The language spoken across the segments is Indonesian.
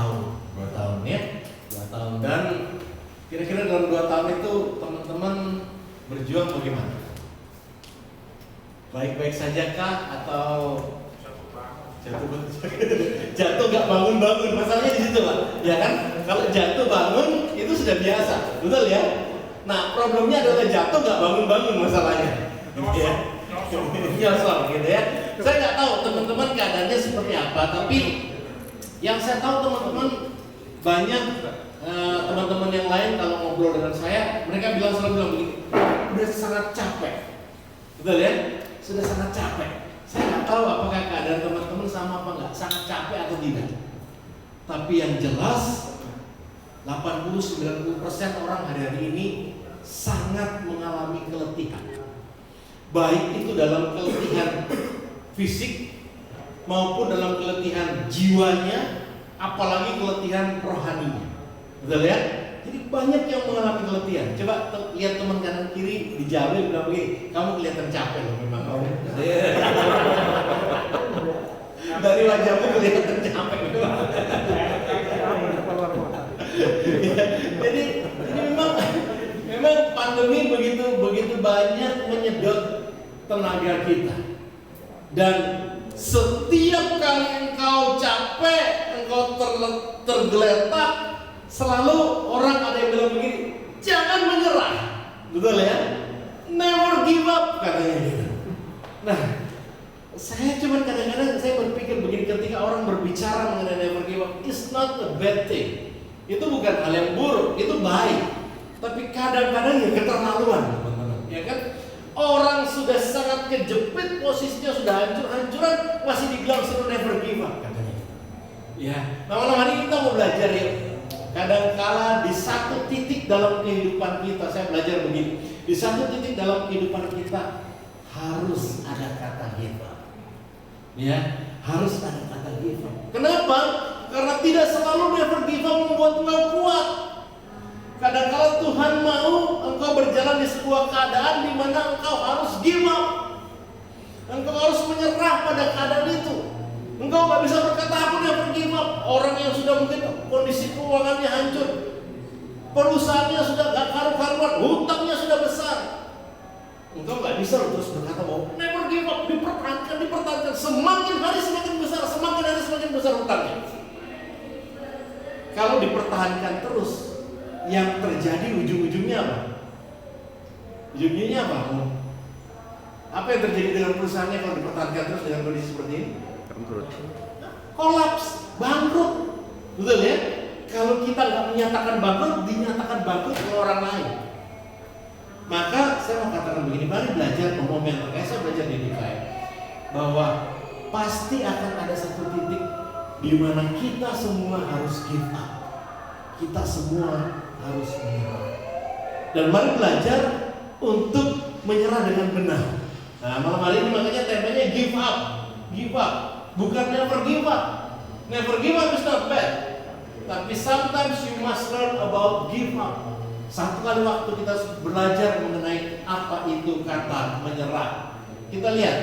2 tahun ya, 2 tahun. Dan kira-kira dalam 2 tahun itu teman-teman berjuang bagaimana? Baik-baik saja kah atau jatuh gak bangun-bangun? Masalahnya di situ Pak, ya kan? Kalau jatuh bangun itu sudah biasa, betul ya? Nah problemnya adalah jatuh gak bangun-bangun masalahnya. Nyosor gitu ya. Saya nggak tahu teman-teman keadaannya seperti apa, tapi yang saya tahu teman-teman banyak teman-teman yang lain kalau ngobrol dengan saya, mereka selalu bilang begini, udah sangat capek, betul ya? Sudah sangat capek. Saya nggak tahu apakah keadaan teman-teman sama apa nggak, sangat capek atau tidak. Tapi yang jelas 80-90% orang hari-hari ini sangat mengalami keletihan. Baik itu dalam keletihan fisik maupun dalam keletihan jiwanya, apalagi keletihan rohaninya. Betul ya? Jadi banyak yang mengalami keletihan. Coba lihat teman kanan kiri dijawab bilang begini, kamu kelihatan capek loh memang kamu. Dari wajahmu kelihatan capek. Jadi memang pandemi begitu banyak menyedot tenaga kita. Dan setiap kali engkau capek, engkau tergeletak, selalu orang ada yang bilang begini, jangan menyerah, betul ya? Never give up katanya gitu. Nah, saya cuma kadang-kadang saya berpikir begini, ketika orang berbicara mengenai never give up, it's not a bad thing. Itu bukan hal yang buruk, itu baik. Tapi kadang-kadang ya keterlaluan, teman-teman, ya kan? Orang sudah sangat kejepit, posisinya sudah hancur-hancuran, masih dibilang suruh never give up katanya. Ya, malam hari ini kita mau belajar ya. Kadangkala di satu titik dalam kehidupan kita, saya belajar begini, di satu titik dalam kehidupan kita harus ada kata give up. Ya, harus ada kata give up. Kenapa? Karena tidak selalu never give up membuat engkau kuat. Kadang-kala Tuhan mau engkau berjalan di sebuah keadaan di mana engkau harus give up. Engkau harus menyerah pada keadaan itu. Engkau gak bisa berkata aku never give up. Orang yang sudah mungkin kondisi keuangannya hancur, perusahaannya sudah gak karu-karuan, hutangnya sudah besar. Engkau gak bisa terus berkata bahwa never give up, dipertahankan. Semakin hari semakin besar, semakin hari semakin besar hutangnya. Kalau dipertahankan terus, yang terjadi ujung-ujungnya apa? Ujung-ujungnya apa? Apa yang terjadi dengan perusahaannya kalau dipertahankan terus dengan kondisi seperti ini? Kolaps, bangkrut, betul ya? Kalau kita nggak menyatakan bangkrut, dinyatakan bangkrut oleh orang lain. Maka saya mau katakan begini, mari belajar momen kayak saya belajar di DKI, bahwa pasti akan ada satu titik di mana kita semua harus give up, kita semua harus menyerah. Dan mari belajar untuk menyerah dengan benar. Nah, malam hari ini makanya temanya give up, give up. Bukan never give up. Never give up is not bad. Tapi sometimes you must learn about give up. Satu kali waktu kita belajar mengenai apa itu kata menyerah. Kita lihat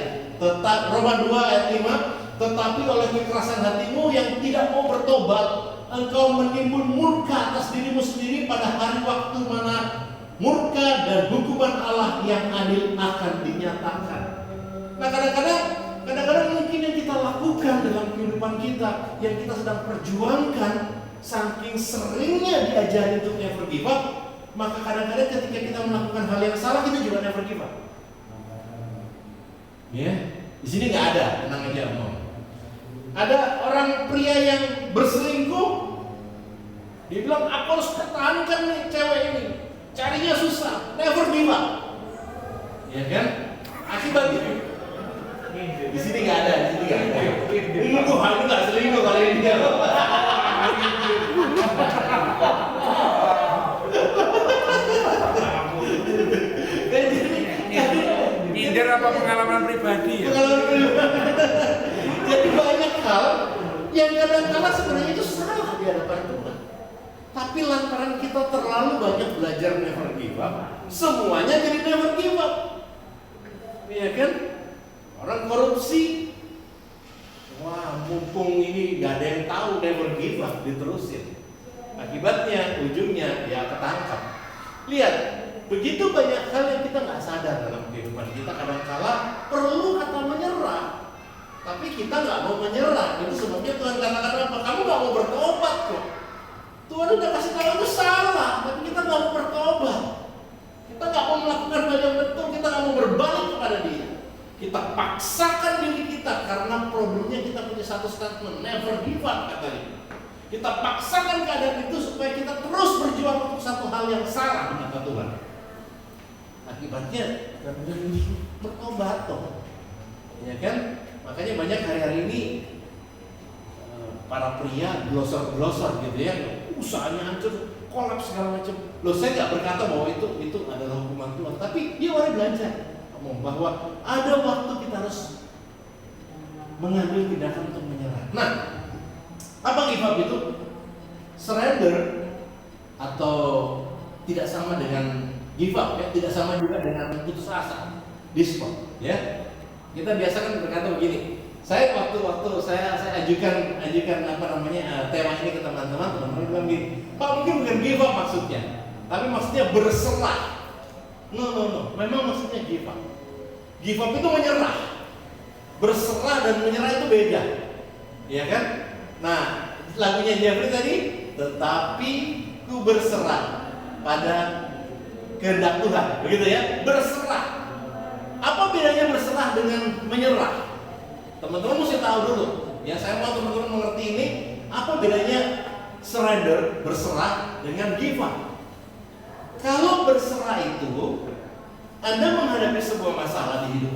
Roma 2 ayat 5, tetapi oleh kekerasan hatimu yang tidak mau bertobat, engkau menimbul murka atas dirimu sendiri pada hari waktu mana murka dan hukuman Allah yang adil akan dinyatakan. Nah, kadang-kadang mungkin yang kita lakukan dalam kehidupan kita, yang kita sedang perjuangkan, saking seringnya diajari untuk never give up, maka kadang-kadang ketika kita melakukan hal yang salah, kita juga never give up. Ya, di sini nggak ada, tenang aja omong. Ada orang pria yang berselingkuh, dia bilang aku harus pertahankan nih cewek ini, carinya susah, never give up. Ya kan? Akibatnya di sini nggak ada, di sini nggak ada. Tuhan nggak selingkuh kali ini. Nyindir apa pengalaman pribadi ya? Pengalaman pribadi. Jadi banyak hal yang kadang-kadang sebenarnya itu salah di hadapan Tuhan. Tapi lantaran kita terlalu banyak belajar never give up, semuanya jadi never give up. Iya kan? Orang korupsi, Wah, mumpung ini gak ada yang tahu, never give up, diterusin. Akibatnya, ujungnya dia ketangkap. Lihat, begitu banyak hal yang kita nggak sadar dalam kehidupan kita. Kadang-kala perlu kata menyerah, tapi kita nggak mau menyerah. Itu sebabnya Tuhan katakan apa? Kamu nggak mau bertobat kok. Tuhan udah kasih tahu itu salah, tapi kita nggak mau bertobat. Kita nggak mau melakukan hal yang betul. Kita nggak mau berbalik kepada Dia. Kita paksakan diri kita karena problemnya kita punya satu statement, never give up katanya. Kita paksakan keadaan itu supaya kita terus berjuang untuk satu hal yang salah di mata Tuhan. Akibatnya bertobat toh, ya kan? Makanya banyak hari-hari ini para pria glosor-glosor gitu ya, usahanya hancur, kolaps segala macam. Loh, saya nggak berkata bahwa itu adalah hukuman Tuhan, tapi dia mari belajar ngomong bahwa ada waktu kita harus mengambil tindakan untuk menyerah. Nah, apa give up itu? Surrender atau tidak sama dengan give up ya, tidak sama juga dengan putus asa, despair ya. Kita biasa kan berkata begini. Saya waktu saya ajukan apa namanya tema ini ke teman-teman bilang gini, Pak, mungkin bukan give up maksudnya, tapi maksudnya berserah. No, memang maksudnya give up. Give up itu menyerah. Berserah dan menyerah itu beda, ya kan? Nah, lagunya Jeffrey tadi, tetapi ku berserah pada kehendak Tuhan, begitu ya? Berserah. Apa bedanya berserah dengan menyerah? Teman-teman mesti tahu dulu. Ya, saya mau teman-teman mengerti ini. Apa bedanya surrender, berserah dengan give up? Kalau berserah itu, Anda menghadapi sebuah masalah di hidup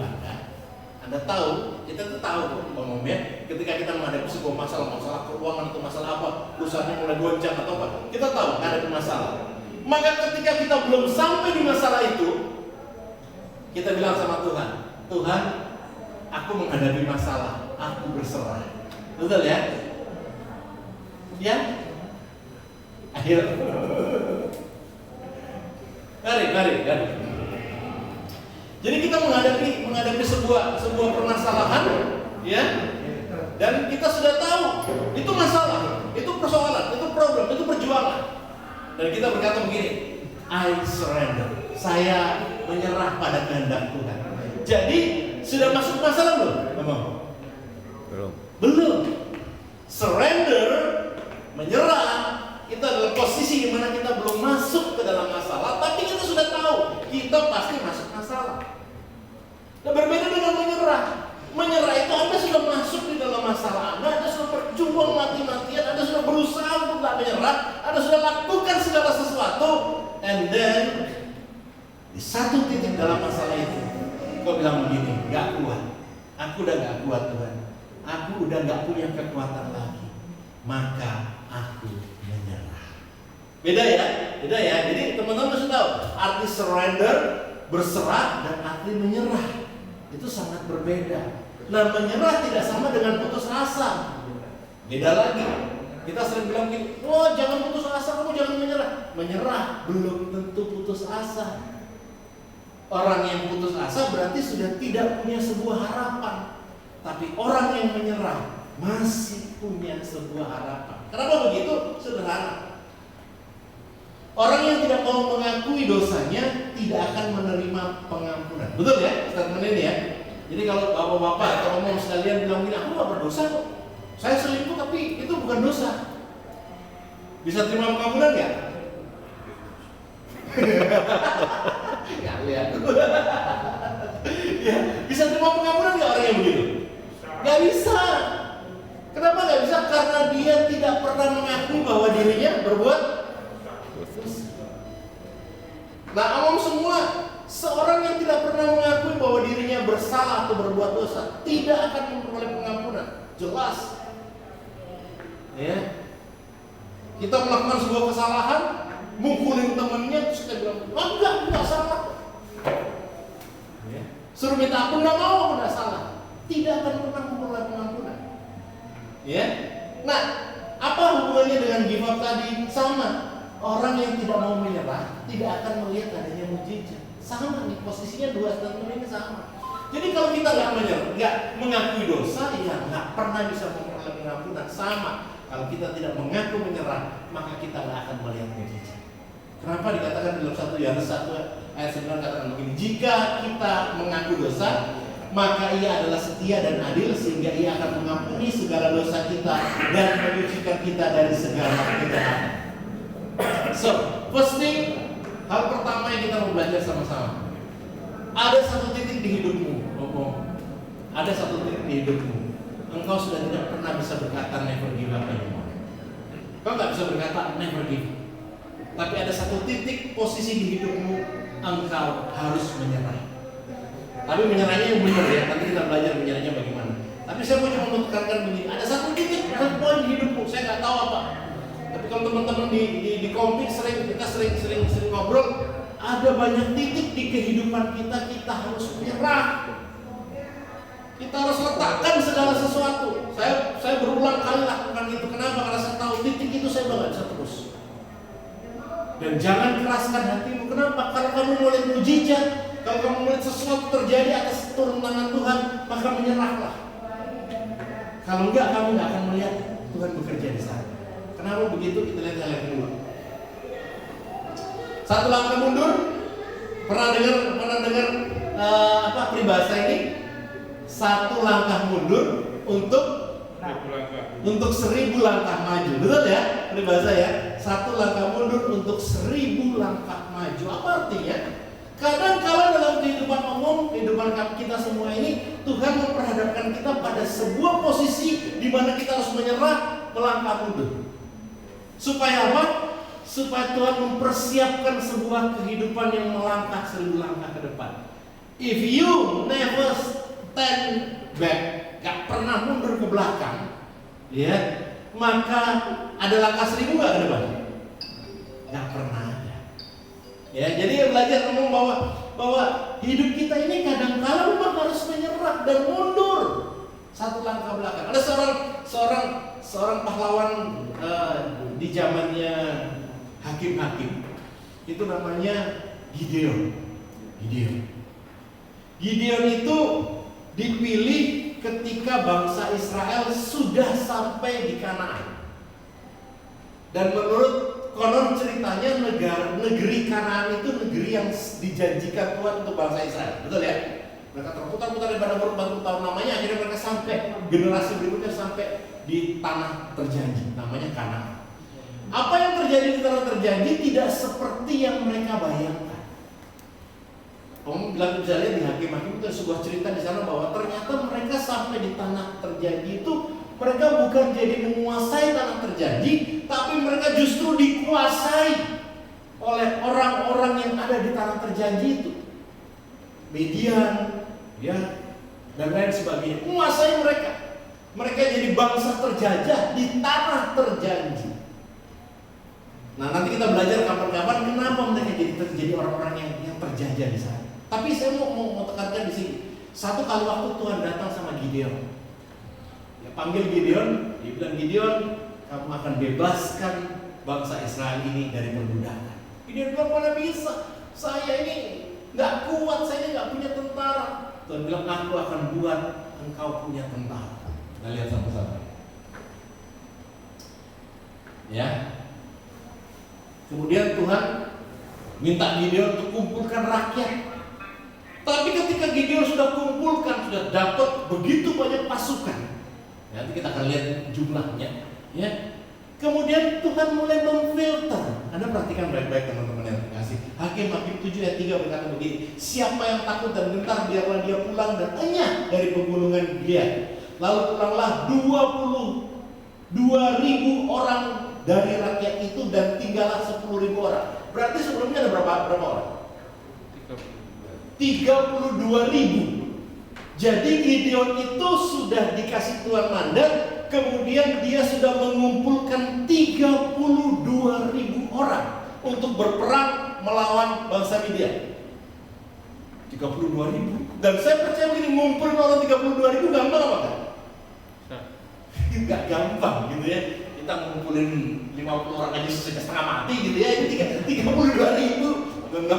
Anda tahu, kita tuh tahu umumnya ketika kita menghadapi sebuah masalah keuangan atau masalah apa, usahanya mulai goncang atau apa, kita tahu menghadapi masalah. Maka ketika kita belum sampai di masalah itu, kita bilang sama Tuhan, Tuhan, aku menghadapi masalah, aku berserah. Betul ya? Ya? Akhir. Mari. Jadi kita menghadapi sebuah permasalahan, ya, dan kita sudah tahu itu masalah, itu persoalan, itu problem, itu perjuangan, dan kita berkata begini, I surrender, saya menyerah pada kehendak Tuhan. Jadi sudah masuk masalah belum? Belum. Surrender, menyerah, itu adalah posisi di mana kita belum masuk ke dalam masalah, tapi kita sudah tahu kita pasti masuk masalah. Nah, berbeda dengan menyerah. Menyerah itu Anda sudah masuk di dalam masalah Anda sudah berjuang mati-matian, Anda sudah berusaha untuk tidak menyerah, Anda sudah lakukan segala sesuatu, and then di satu titik dalam masalah itu, kau bilang begini, gak kuat, aku udah gak kuat Tuhan, aku udah gak punya kekuatan lagi, maka aku menyerah. Beda ya. Jadi teman-teman harus tahu arti surrender, berserah, dan arti menyerah. Itu sangat berbeda. Nah, menyerah tidak sama dengan putus asa. Beda lagi. Kita sering bilang gini, wah jangan putus asa, kamu jangan menyerah. Menyerah belum tentu putus asa. Orang yang putus asa berarti sudah tidak punya sebuah harapan. Tapi orang yang menyerah masih punya sebuah harapan. Kenapa begitu? Sederhana. Orang yang tidak mau mengakui dosanya tidak akan menerima pengampunan. Betul ya statement ini ya? Jadi kalau bapak-bapak atau omong sekalian bilang gini, aku gak berdosa kok, saya selingkuh tapi itu bukan dosa, bisa terima pengampunan gak? Gak lihat. Ya, bisa terima pengampunan gak orang yang begitu? Gak bisa. Kenapa gak bisa? Karena dia tidak pernah mengakui bahwa dirinya berbuat. Nah, omong semua, seorang yang tidak pernah mengakui bahwa dirinya bersalah atau berbuat dosa tidak akan memperoleh pengampunan. Jelas. Ya. Kita melakukan sebuah kesalahan, mukulin temannya, terus kita bilang, enggak salah. Ya. Suruh minta ampun, enggak mau, enggak salah. Tidak akan pernah memperoleh pengampunan. Ya. Nah, apa hubungannya dengan give up tadi? Sama. Orang yang tidak mau menyerah tidak akan melihat adanya mujizat. Sama nih, posisinya dua statement ini sama. Jadi kalau kita nggak mengakui dosa, ya nggak pernah bisa memperoleh pengampunan. Sama, kalau kita tidak mengaku menyerah, maka kita nggak akan melihat mujizat. Kenapa dikatakan dalam 1 Yohanes 1 ayat 9 katakan begini, jika kita mengaku dosa, maka ia adalah setia dan adil sehingga ia akan mengampuni segala dosa kita dan menyucikan kita dari segala kejahatan. So, first thing, hal pertama yang kita mau belajar sama-sama. Ada satu titik di hidupmu, ada satu titik di hidupmu. Engkau sudah tidak pernah bisa berkata never give up anymore. Kau nggak bisa berkata never give up. Tapi ada satu titik posisi di hidupmu, engkau harus menyerah. Tapi menyerahnya yang benar ya, nanti kita belajar menyerahnya bagaimana. Tapi saya mau cuma menekankan begini, ada satu titik poin di hidupmu, saya nggak tahu apa. Tapi kalau teman-teman di komik kita sering ngobrol, ada banyak titik di kehidupan kita harus menyerah. Kita harus letakkan segala sesuatu. Saya berulang kali lakukan itu. Kenapa? Karena saya tahu titik itu saya nggak bisa terus. Dan jangan keraskan hatimu. Kenapa? Kalau kamu mulai mujizat, kalau kamu melihat sesuatu terjadi atas turun tangan Tuhan, maka menyerahlah. Kalau enggak, kamu enggak akan melihat Tuhan bekerja di sana. Kenapa begitu? Kita lihat hal yang kedua. Satu langkah mundur. Pernah dengar peribahasa ini? Satu langkah mundur untuk 1000 langkah maju. Betul ya? Peribahasa ya. Satu langkah mundur untuk 1000 langkah maju. Apa artinya? Kadang-kala dalam kehidupan umum, kehidupan kita semua ini, Tuhan memperhadapkan kita pada sebuah posisi di mana kita harus menyerah, melangkah mundur. Supaya apa? Supaya Tuhan mempersiapkan sebuah kehidupan yang melangkah 1000 langkah ke depan. If you never stand back, gak pernah mundur ke belakang, ya, maka ada langkah 1000 gak ke depan? Gak pernah ada. Ya, jadi belajar ngomong bahwa hidup kita ini kadang-kala memang harus menyerah dan mundur satu langkah belakang. Ada seorang pahlawan di zamannya hakim-hakim, itu namanya Gideon. Gideon itu dipilih ketika bangsa Israel sudah sampai di Kanaan. Dan menurut konon ceritanya negeri Kanaan itu negeri yang dijanjikan Tuhan untuk bangsa Israel. Betul ya? Mereka terputar-putar di padang gurun batu tahun namanya, akhirnya mereka sampai generasi berikutnya sampai di tanah terjanji, namanya Kanaan. Apa yang terjadi di tanah terjanji tidak seperti yang mereka bayangkan. Kamu bilang bisa lihat di Hakim-Hakim itu sebuah cerita di sana bahwa ternyata mereka sampai di tanah terjanji itu mereka bukan jadi menguasai tanah terjanji, tapi mereka justru dikuasai oleh orang-orang yang ada di tanah terjanji itu. Midian, ya, dan lain sebagainya, menguasai mereka. Mereka jadi bangsa terjajah di tanah terjanji. Nah, nanti kita belajar kapan-kapan kenapa mereka jadi orang-orang yang terjajah di sana. Tapi saya mau tekankan di sini. Satu kali waktu Tuhan datang sama Gideon. Ya, panggil Gideon, dia bilang, Gideon, kamu akan bebaskan bangsa Israel ini dari perbudakan. Gideon bilang, mana bisa? Saya ini nggak kuat, saya ini nggak punya tentara. Tuhan bilang, aku akan buat engkau punya tentara. Kita lihat sama-sama. Ya. Kemudian Tuhan minta Gideon untuk kumpulkan rakyat. Tapi ketika Gideon sudah kumpulkan, sudah dapat begitu banyak pasukan. Nanti kita akan lihat jumlahnya, ya. Kemudian Tuhan mulai memfilter. Anda perhatikan baik-baik teman-teman yang terkasih. Hakim-Hakim 7 ayat 3 berkata begini, siapa yang takut dan gentar, biarlah dia pulang dan enyah dari pegunungan dia. Lalu pulanglah 22.000 orang dari rakyat itu dan tinggallah 10.000 orang. Berarti sebelumnya ada berapa orang? 32.000. Jadi Gideon itu sudah dikasih Tuhan mandat, kemudian dia sudah mengumpulkan 32.000 orang untuk berperang melawan bangsa Midian. 32.000. Dan saya percaya begini, ngumpulin orang 32.000 gampang apa kan? Gak gampang gitu ya. Kita ngumpulin 50 orang aja setengah mati gitu ya. Ini 32.000. Ya,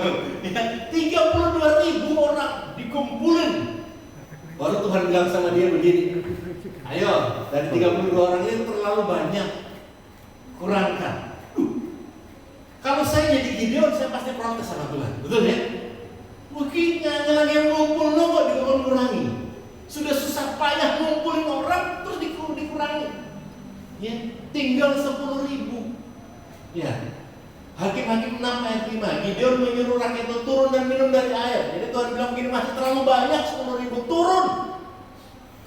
32.000 orang dikumpulin Baru Tuhan bilang sama dia begini, ayo dari 32 orang ini terlalu banyak, kurangkan. Kalau saya jadi Gideon, saya pasti protes sama Tuhan, betul ya? Mungkin hanya lagi yang ngumpul kok dikurangi. Sudah susah payah ngumpulin orang terus dikurangi. Ya, tinggal 10.000. Ya. Hakim-Hakim 6 ayat 5, Gideon menyuruh rakyat itu turun dan minum dari air. Jadi Tuhan bilang begini, masih terlalu banyak, 10.000, turun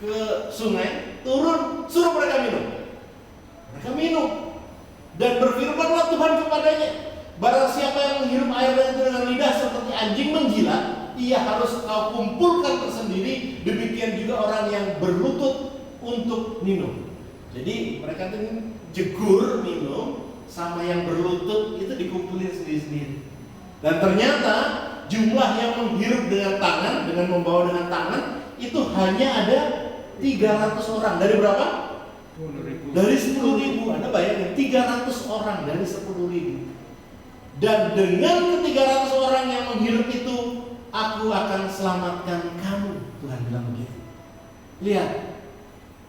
ke sungai, turun, suruh mereka minum. Mereka minum. Dan berfirmanlah Tuhan kepadanya, barang siapa yang menghirup air dengan lidah seperti anjing menjilat, ia harus kau kumpulkan tersendiri. Demikian juga orang yang berlutut untuk minum. Jadi mereka itu jegur minum, sama yang berlutut itu dikumpulin sendiri-sendiri. Dan ternyata jumlah yang menghirup dengan tangan, dengan membawa dengan tangan, itu hanya ada 300 orang. Dari berapa? 10.000. Dari 10.000. Anda bayangin, 300 orang dari 10.000. Dan dengan ke 300 orang yang menghirup itu, aku akan selamatkan kamu. Tuhan bilang begitu. Lihat,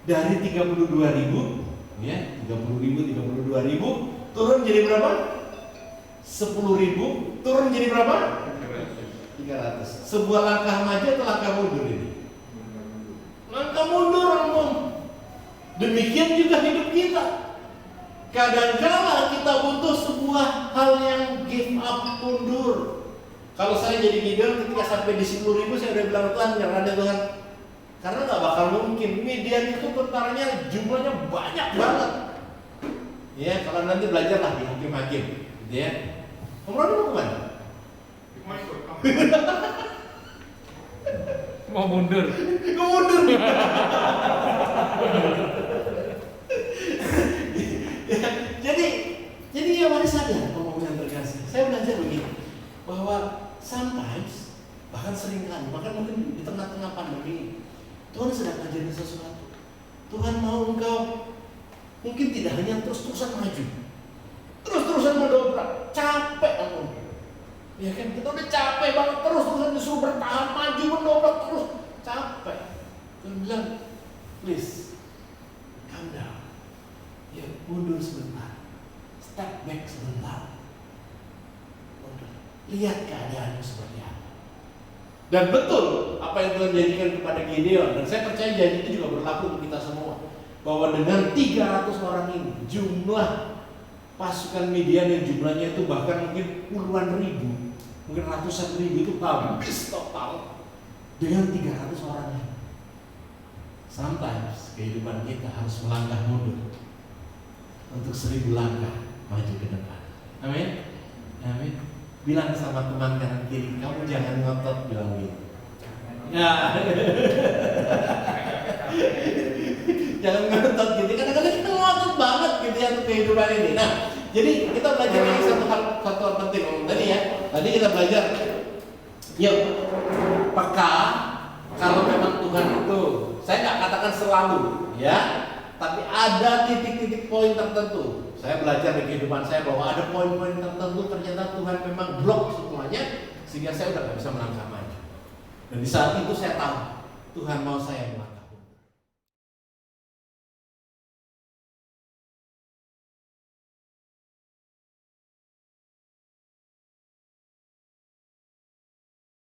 dari 32.000, ya, 32.000 turun jadi berapa? 10.000 turun jadi berapa? 300. Sebuah langkah maju atau langkah mundur ini? Langkah mundur, Om. Demikian juga hidup kita. Kadang-kala kita butuh sebuah hal yang give up, mundur. Kalau saya jadi Gideon ketika sampai di 10.000, saya udah bilang, Tuhan, jangan ada Tuhan. Karena nggak bakal mungkin. Midian itu tentaranya jumlahnya banyak banget. Ya, kalau nanti belajarlah di Hakim-Hakim, gitu ya. Om Roni mau kemana? Mau mundur. Mau mundur. Jadi ya mari sadar pembangunan terkasih. Saya belajar begini, bahwa sometimes, bahkan seringkali, bahkan mungkin di tengah-tengah pandemi, Tuhan sedang ngajarin sesuatu. Tuhan mau engkau mungkin tidak hanya terus-terusan maju, terus-terusan mendobrak, capek kamu. Ya kan, kita udah capek banget terus-terusan disuruh bertahan, maju, mendobrak terus, capek. Tuhan bilang, please, calm down. Ya, mundur sebentar, step back sebentar. Mundur. Lihat keadaanmu seperti apa. Dan betul apa yang Tuhan jadikan kepada Gideon, dan saya percaya janji itu juga berlaku untuk kita semua. Bahwa dengan 300 orang ini, jumlah pasukan Midian yang jumlahnya itu bahkan mungkin puluhan ribu, mungkin ratusan ribu, itu habis total dengan 300 orang ini. Sometimes kehidupan kita harus melangkah mundur untuk 1000 langkah maju ke depan. Amin. Amin. Bilang sama teman kanan kiri, kamu jangan ngotot, bilang gitu. Ya. Jangan ngotot gitu. Kadang-kadang kita ngotot banget gitu ya untuk kehidupan ini. Nah, jadi kita belajar ini satu hal penting tadi ya. Tadi kita belajar, yuk, peka kalau memang Tuhan itu, saya nggak katakan selalu, ya, tapi ada titik-titik poin tertentu. Saya belajar di kehidupan saya bahwa ada poin-poin tertentu ternyata Tuhan memang blok semuanya, sehingga saya udah nggak bisa melangkah maju. Dan di saat itu saya tahu Tuhan mau saya melangkah.